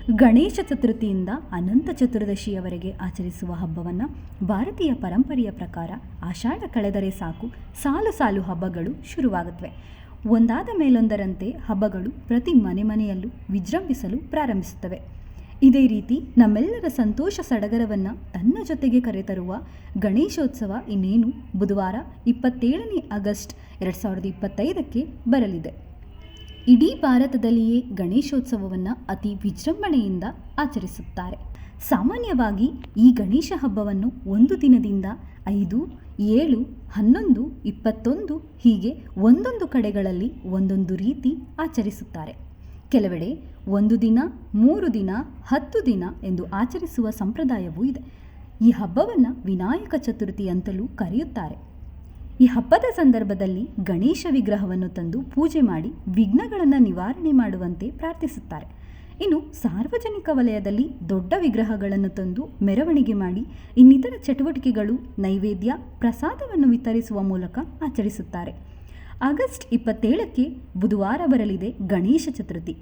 ಗಣೇಶ ಚತುರ್ಥಿಯಿಂದ ಅನಂತ ಚತುರ್ದಶಿಯವರೆಗೆ ಆಚರಿಸುವ ಹಬ್ಬವನ್ನು ಭಾರತೀಯ ಪರಂಪರೆಯ ಪ್ರಕಾರ ಆಷಾಢ ಕಳೆದರೆ ಸಾಕು ಸಾಲು ಸಾಲು ಹಬ್ಬಗಳು ಶುರುವಾಗುತ್ತವೆ. ಒಂದಾದ ಮೇಲೊಂದರಂತೆ ಹಬ್ಬಗಳು ಪ್ರತಿ ಮನೆಯಲ್ಲೂ ವಿಜೃಂಭಿಸಲು ಪ್ರಾರಂಭಿಸುತ್ತವೆ. ಇದೇ ರೀತಿ ನಮ್ಮೆಲ್ಲರ ಸಂತೋಷ ಸಡಗರವನ್ನು ತನ್ನ ಜೊತೆಗೆ ಕರೆತರುವ ಗಣೇಶೋತ್ಸವ ಇನ್ನೇನು ಬುಧವಾರ 27 ಆಗಸ್ಟ್ 2025 ಬರಲಿದೆ. ಇಡೀ ಭಾರತದಲ್ಲಿಯೇ ಗಣೇಶೋತ್ಸವವನ್ನು ಅತಿ ವಿಜೃಂಭಣೆಯಿಂದ ಆಚರಿಸುತ್ತಾರೆ. ಸಾಮಾನ್ಯವಾಗಿ ಈ ಗಣೇಶ ಹಬ್ಬವನ್ನು ಒಂದು ದಿನದಿಂದ 5, 7, 11, 21 ಹೀಗೆ ಒಂದೊಂದು ಕಡೆಗಳಲ್ಲಿ ಒಂದೊಂದು ರೀತಿ ಆಚರಿಸುತ್ತಾರೆ. ಕೆಲವೆಡೆ 1 ದಿನ, 3 ದಿನ, 10 ದಿನ ಎಂದು ಆಚರಿಸುವ ಸಂಪ್ರದಾಯವೂ ಇದೆ. ಈ ಹಬ್ಬವನ್ನು ವಿನಾಯಕ ಚತುರ್ಥಿ ಅಂತಲೂ ಕರೆಯುತ್ತಾರೆ. ಈ ಹಬ್ಬದ ಸಂದರ್ಭದಲ್ಲಿ ಗಣೇಶ ವಿಗ್ರಹವನ್ನು ತಂದು ಪೂಜೆ ಮಾಡಿ ವಿಘ್ನಗಳನ್ನು ನಿವಾರಣೆ ಮಾಡುವಂತೆ ಪ್ರಾರ್ಥಿಸುತ್ತಾರೆ. ಇನ್ನು ಸಾರ್ವಜನಿಕ ವಲಯದಲ್ಲಿ ದೊಡ್ಡ ವಿಗ್ರಹಗಳನ್ನು ತಂದು ಮೆರವಣಿಗೆ ಮಾಡಿ ಇನ್ನಿತರ ಚಟುವಟಿಕೆಗಳು, ನೈವೇದ್ಯ, ಪ್ರಸಾದವನ್ನು ವಿತರಿಸುವ ಮೂಲಕ ಆಚರಿಸುತ್ತಾರೆ. ಆಗಸ್ಟ್ 27ಕ್ಕೆ ಬುಧವಾರ ಬರಲಿದೆ ಗಣೇಶ ಚತುರ್ಥಿ.